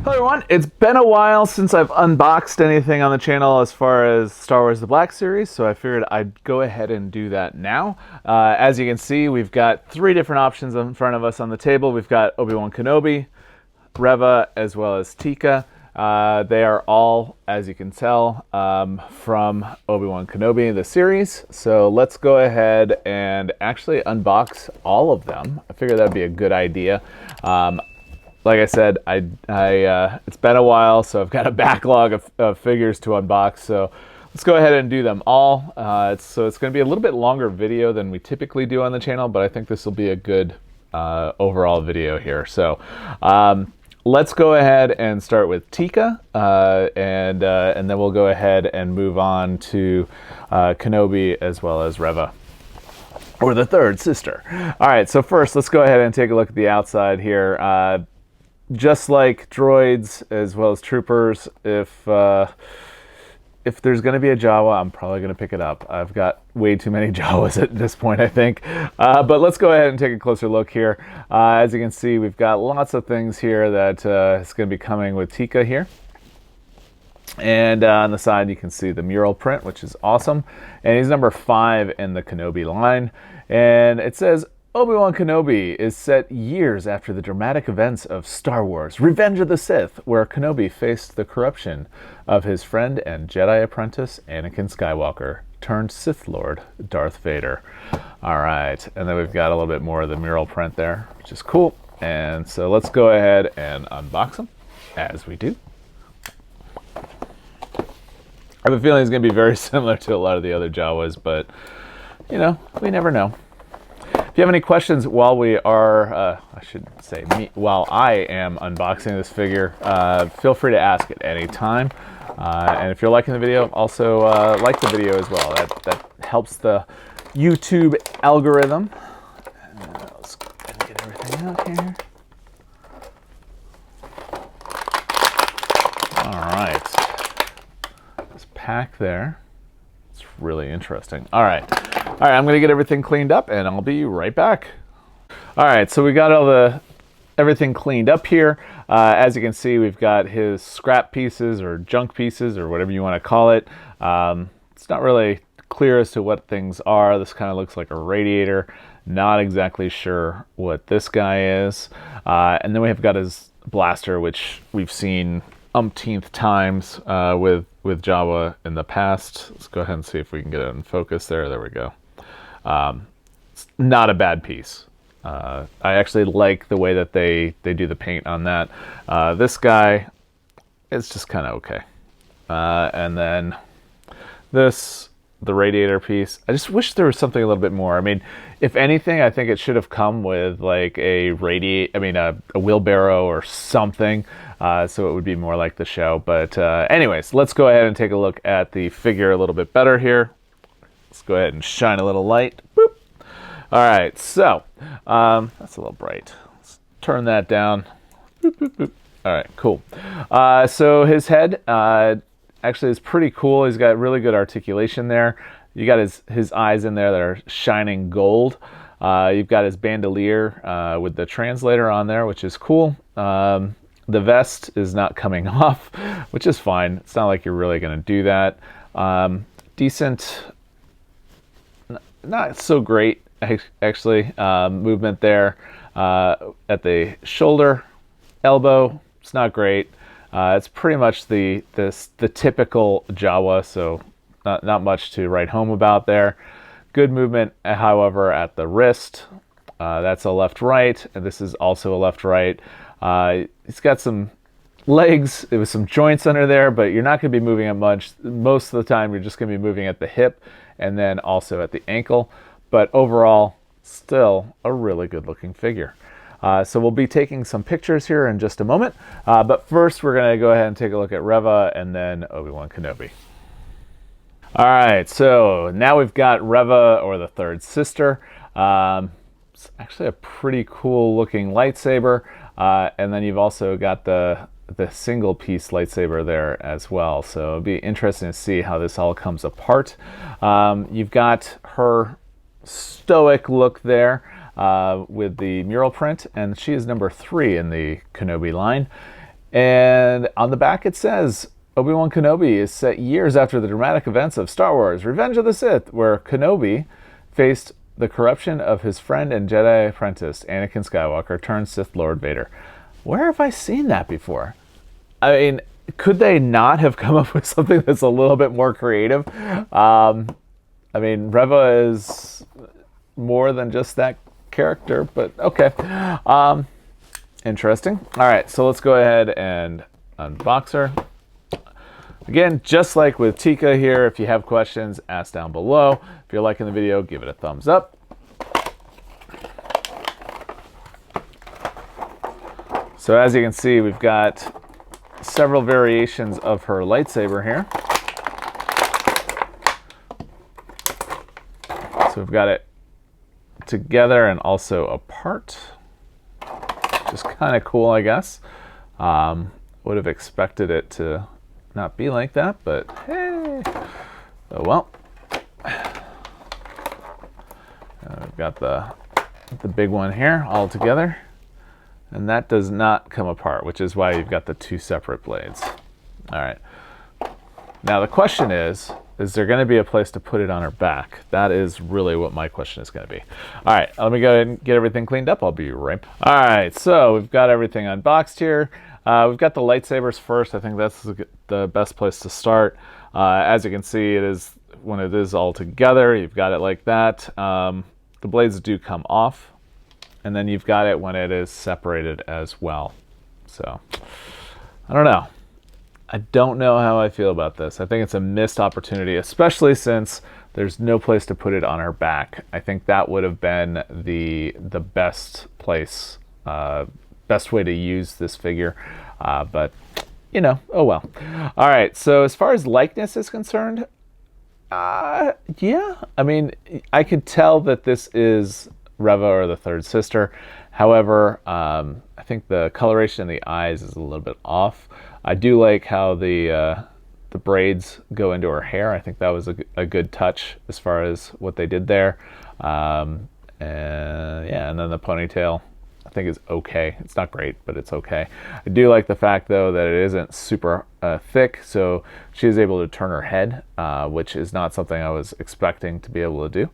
Hello everyone, it's been a while since I've unboxed anything on the channel as far as Star Wars The Black Series, so I figured I'd go ahead and do that now. As you can see, we've got three different options in front of us on the table. We've got Obi-Wan Kenobi, Reva, as well as Teeka. They are all, as you can tell, from Obi-Wan Kenobi, the series. So let's go ahead and actually unbox all of them. I figured that'd be a good idea. Like I said, it's been a while, so I've got a backlog of figures to unbox. So let's go ahead and do them all. So it's going to be a little bit longer video than we typically do on the channel, but I think this will be a good overall video here. So let's go ahead and start with Teeka, and then we'll go ahead and move on to Kenobi as well as Reva, or the third sister. All right, so first let's go ahead and take a look at the outside here. Just like droids as well as troopers, if there's going to be a Jawa, I'm probably going to pick it up. I've got way too many Jawas at this point, I think. But let's go ahead and take a closer look here. As you can see, we've got lots of things here that is going to be coming with Teeka here. And on the side, you can see the mural print, which is awesome. And he's number 5 in the Kenobi line. And it says, Obi-Wan Kenobi is set years after the dramatic events of Star Wars: Revenge of the Sith, where Kenobi faced the corruption of his friend and Jedi apprentice Anakin Skywalker turned Sith Lord Darth Vader. All right, and then we've got a little bit more of the mural print there, which is cool. And so let's go ahead and unbox them, as we do. I have a feeling it's going to be very similar to a lot of the other Jawas, but, you know, we never know. If you have any questions while we are, while I am unboxing this figure, feel free to ask at any time. And if you're liking the video, also like the video as well. That helps the YouTube algorithm. Let's go ahead and get everything out here. All right. This pack there. It's really interesting. All right, I'm gonna get everything cleaned up and I'll be right back. All right, so we got everything cleaned up here. As you can see, we've got his scrap pieces or junk pieces or whatever you want to call it. It's not really clear as to what things are. This kind of looks like a radiator. Not exactly sure what this guy is. And then we have got his blaster, which we've seen umpteenth times with Jawa in the past. Let's go ahead and see if we can get it in focus there. There we go. It's not a bad piece. I actually like the way that they do the paint on that. This guy, it's just kind of okay. And then the radiator piece, I just wish there was something a little bit more. I mean, if anything, I think it should have come with like a wheelbarrow or something, so it would be more like the show. But anyways, let's go ahead and take a look at the figure a little bit better here. Let's go ahead and shine a little light. Boop. All right, so that's a little bright. Let's turn that down. Boop, boop, boop. All right, cool. So his head actually is pretty cool. He's got really good articulation there. You got his eyes in there that are shining gold. You've got his bandolier with the translator on there, which is cool. The vest is not coming off, which is fine. It's not like you're really going to do that. Decent, not so great, actually, movement there at the shoulder, elbow. It's not great. It's pretty much the typical Jawa, so not much to write home about there. Good movement, however, at the wrist. That's a left-right, and this is also a left-right. He's got some legs with some joints under there, but you're not going to be moving it much. Most of the time, you're just going to be moving at the hip and then also at the ankle. But overall, still a really good-looking figure. So we'll be taking some pictures here in just a moment. But first, we're going to go ahead and take a look at Reva and then Obi-Wan Kenobi. All right, so now we've got Reva, or the third sister. It's actually a pretty cool looking lightsaber. And then you've also got the single piece lightsaber there as well. So it'll be interesting to see how this all comes apart. You've got her stoic look there. With the mural print, and she is number 3 in the Kenobi line. And on the back it says, Obi-Wan Kenobi is set years after the dramatic events of Star Wars Revenge of the Sith, where Kenobi faced the corruption of his friend and Jedi apprentice, Anakin Skywalker, turned Sith Lord Vader. Where have I seen that before? I mean, could they not have come up with something that's a little bit more creative? I mean, Reva is more than just that character, but okay. Interesting. All right, so let's go ahead and unbox her. Again, just like with Teeka here, if you have questions, ask down below. If you're liking the video, give it a thumbs up. So as you can see, we've got several variations of her lightsaber here. So we've got it together and also apart. Just kind of cool, I guess. Would have expected it to not be like that, but hey, oh well. We've got the big one here all together, and that does not come apart, which is why you've got the two separate blades. All right. Now the question is there going to be a place to put it on her back? That is really what my question is going to be. All right, let me go ahead and get everything cleaned up. I'll be right back. All right, so we've got everything unboxed here. We've got the lightsabers first. I think that's the best place to start. As you can see, it is when it is all together, you've got it like that. The blades do come off, and then you've got it when it is separated as well. So, I don't know. I don't know how I feel about this. I think it's a missed opportunity, especially since there's no place to put it on her back. I think that would have been the best place, best way to use this figure, but you know, oh well. All right, so as far as likeness is concerned, yeah, I mean, I could tell that this is Reva or the third sister. However, I think the coloration in the eyes is a little bit off. I do like how the braids go into her hair. I think that was a good touch as far as what they did there. And yeah, and then the ponytail I think is okay. It's not great, but it's okay. I do like the fact though that it isn't super thick, so she is able to turn her head, which is not something I was expecting to be able to do.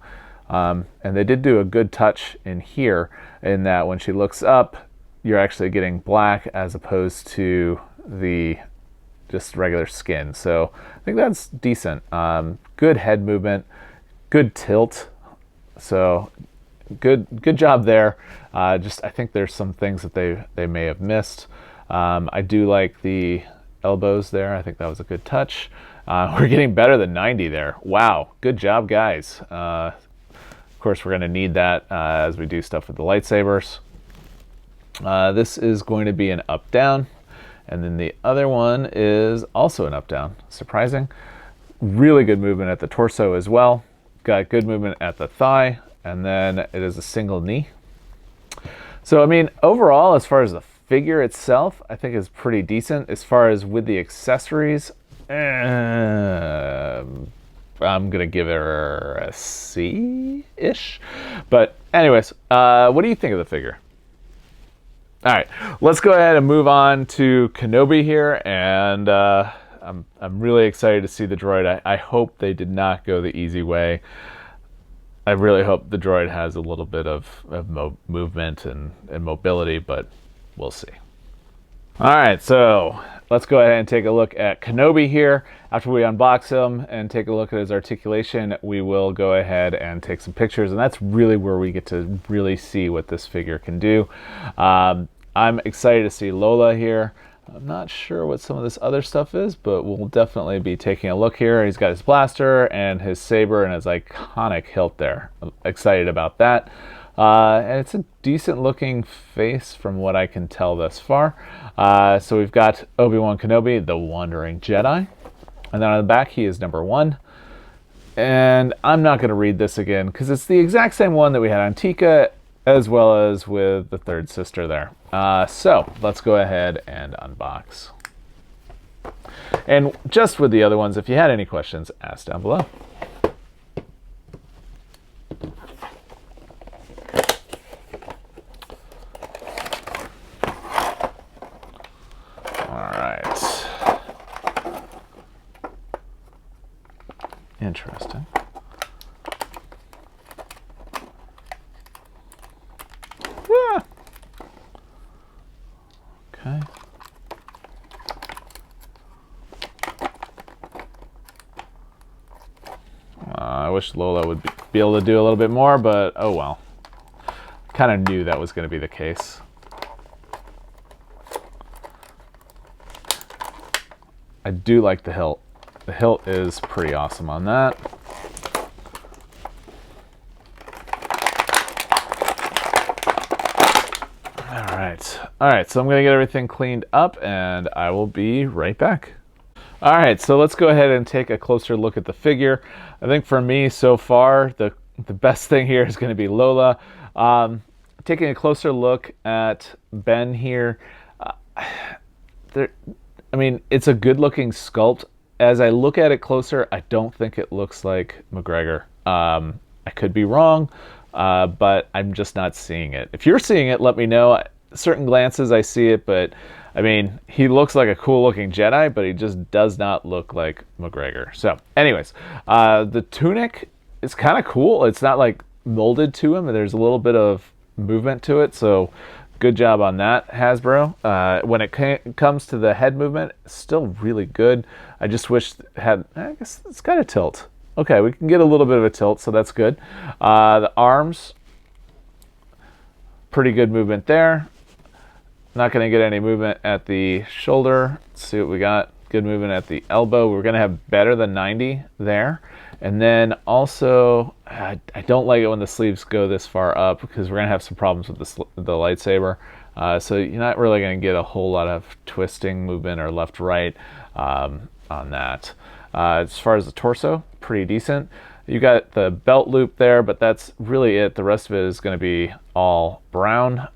And they did do a good touch in here in that when she looks up, you're actually getting black as opposed to the just regular skin. So I think that's decent. Good head movement, good tilt. So good job there. Just I think there's some things that they may have missed. I do like the elbows there. I think that was a good touch. We're getting better than 90 there. Wow, good job, guys. Of course, we're going to need that as we do stuff with the lightsabers. This is going to be an up-down. And then the other one is also an up-down. Surprising. Really good movement at the torso as well. Got good movement at the thigh. And then it is a single knee. So, I mean, overall, as far as the figure itself, I think is pretty decent. As far as with the accessories, I'm going to give her a C-ish. But anyways, what do you think of the figure? All right, let's go ahead and move on to Kenobi here, and I'm really excited to see the droid. I hope they did not go the easy way. I really hope the droid has a little bit of movement and mobility, but we'll see. All right, so let's go ahead and take a look at Kenobi here. After we unbox him and take a look at his articulation, we will go ahead and take some pictures, and that's really where we get to really see what this figure can do. I'm excited to see Lola here. I'm not sure what some of this other stuff is, but we'll definitely be taking a look here. He's got his blaster and his saber and his iconic hilt there. I'm excited about that. And it's a decent looking face from what I can tell thus far. So we've got Obi-Wan Kenobi, the Wandering Jedi. And then on the back, he is number 1. And I'm not going to read this again because it's the exact same one that we had on Teeka as well as with the third sister there. So let's go ahead and unbox. And just with the other ones, if you had any questions, ask down below. All Interesting. Ah. Okay. I wish Lola would be able to do a little bit more, but oh well. Kind of knew that was going to be the case. I do like the hilt. The hilt is pretty awesome on that. All right, so I'm gonna get everything cleaned up and I will be right back. All right, so let's go ahead and take a closer look at the figure. I think for me so far, the best thing here is gonna be Lola. Taking a closer look at Ben here, I mean, it's a good looking sculpt. As I look at it closer, I don't think it looks like McGregor. I could be wrong, but I'm just not seeing it. If you're seeing it, let me know. Certain glances I see it, but I mean, he looks like a cool looking Jedi, but he just does not look like McGregor. So anyways, the tunic is kind of cool. It's not like molded to him. There's a little bit of movement to it. So good job on that, Hasbro. When it comes to the head movement, it's still really good. I just wish it had, I guess it's got a tilt. Okay, we can get a little bit of a tilt, so that's good. The arms, pretty good movement there. Not going to get any movement at the shoulder. Let's see what we got. Good movement at the elbow. We're going to have better than 90 there. And then also, I don't like it when the sleeves go this far up because we're going to have some problems with the lightsaber. So you're not really going to get a whole lot of twisting movement or left-right on that. As far as the torso, pretty decent. You got the belt loop there, but that's really it. The rest of it is going to be all brown.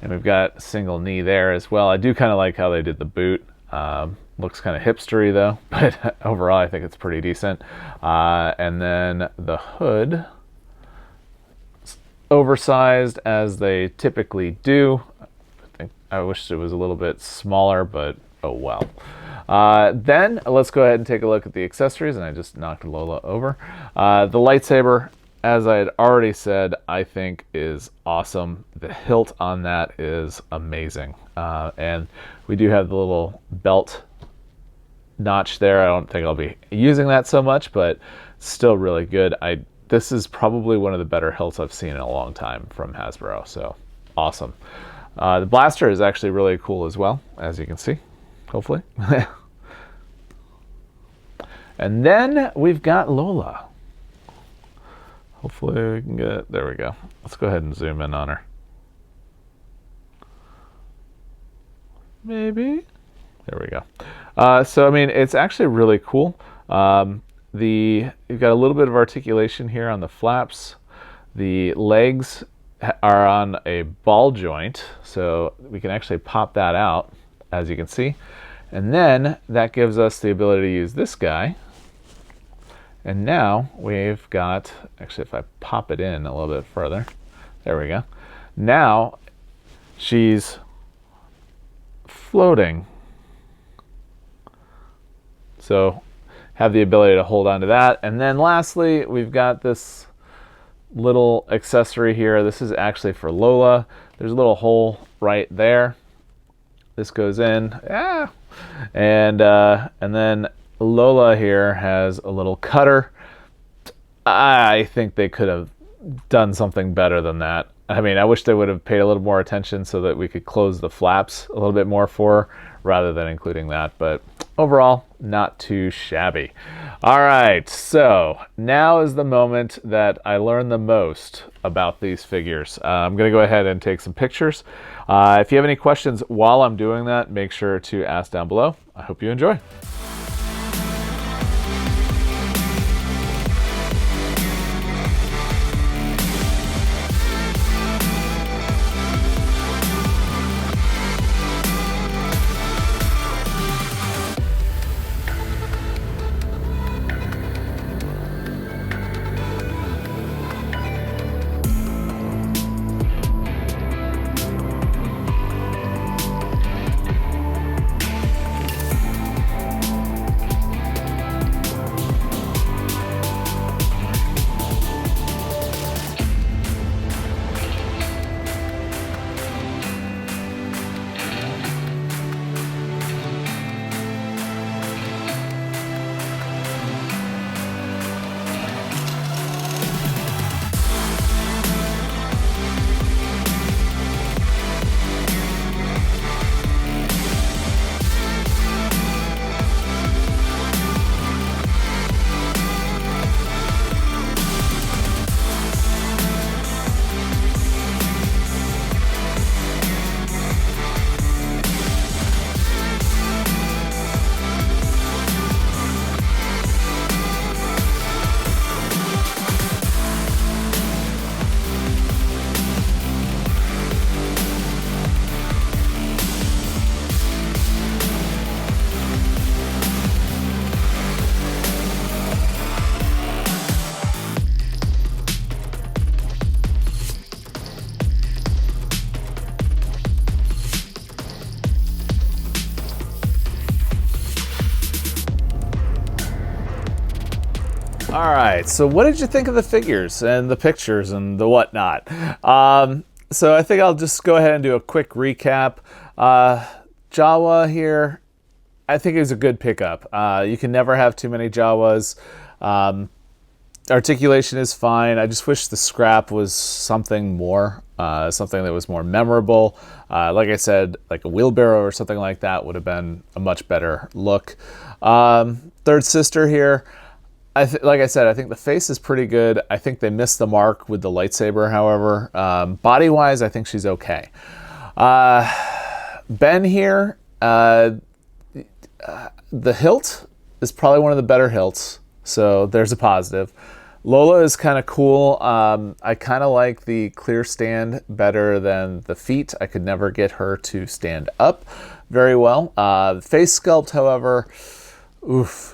And we've got a single knee there as well. I do kind of like how they did the boot. Looks kind of hipstery though, but overall I think it's pretty decent. And then the hood, oversized as they typically do. I wish it was a little bit smaller, but oh well. Then let's go ahead and take a look at the accessories, and I just knocked Lola over. The lightsaber, as I had already said, I think is awesome. The hilt on that is amazing. And we do have the little belt notch there. I don't think I'll be using that so much, but still really good. This is probably one of the better hilts I've seen in a long time from Hasbro, so awesome. The blaster is actually really cool as well, as you can see, hopefully. And then we've got Lola. Hopefully we can get, there we go. Let's go ahead and zoom in on her. Maybe. There we go. So, I mean, it's actually really cool. You've got a little bit of articulation here on the flaps. The legs are on a ball joint, so we can actually pop that out, as you can see. And then that gives us the ability to use this guy. And now we've got, actually if I pop it in a little bit further, there we go. Now she's floating. So have the ability to hold on to that. And then lastly, we've got this little accessory here. This is actually for Lola. There's a little hole right there. This goes in, and then Lola here has a little cutter. I think they could have done something better than that. I mean, I wish they would have paid a little more attention so that we could close the flaps a little bit more for her, rather than including that. But overall, not too shabby. All right, so now is the moment that I learn the most about these figures. I'm going to go ahead and take some pictures. If you have any questions while I'm doing that, make sure to ask down below. I hope you enjoy. All right, so what did you think of the figures and the pictures and the whatnot? So I think I'll just go ahead and do a quick recap. Jawa here, I think it was a good pickup. You can never have too many Jawas. Articulation is fine. I just wish the scrap was something more, something that was more memorable. Like I said, like a wheelbarrow or something like that would have been a much better look. Third sister here, like I said, I think the face is pretty good. I think they missed the mark with the lightsaber, however. Body-wise, I think she's okay. Ben here, the hilt is probably one of the better hilts, so there's a positive. Lola is kind of cool. I kind of like the clear stand better than the feet. I could never get her to stand up very well. Face sculpt, however, oof.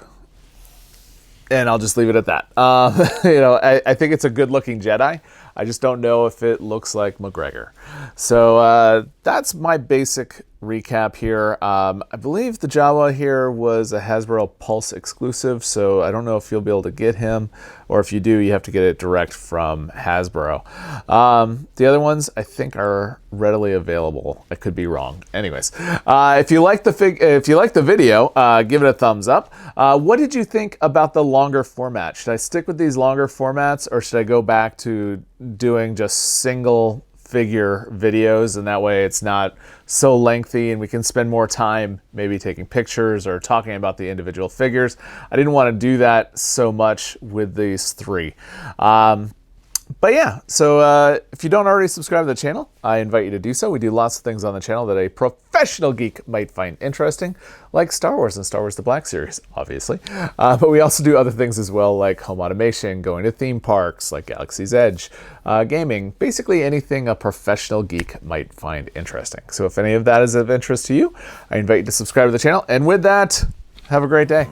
And I'll just leave it at that. I think it's a good-looking Jedi. I just don't know if it looks like McGregor. So that's my basic recap here. I believe the Jawa here was a Hasbro Pulse exclusive, so I don't know if you'll be able to get him, or if you do, you have to get it direct from Hasbro. The other ones I think are readily available. I could be wrong. Anyways, if you like the video, give it a thumbs up. What did you think about the longer format? Should I stick with these longer formats, or should I go back to doing just single figure videos, and that way it's not so lengthy and we can spend more time maybe taking pictures or talking about the individual figures? I didn't want to do that so much with these three. But yeah, so if you don't already subscribe to the channel, I invite you to do so. We do lots of things on the channel that a professional geek might find interesting, like Star Wars and Star Wars The Black Series, obviously. But we also do other things as well, like home automation, going to theme parks, like Galaxy's Edge, gaming, basically anything a professional geek might find interesting. So if any of that is of interest to you, I invite you to subscribe to the channel. And with that, have a great day.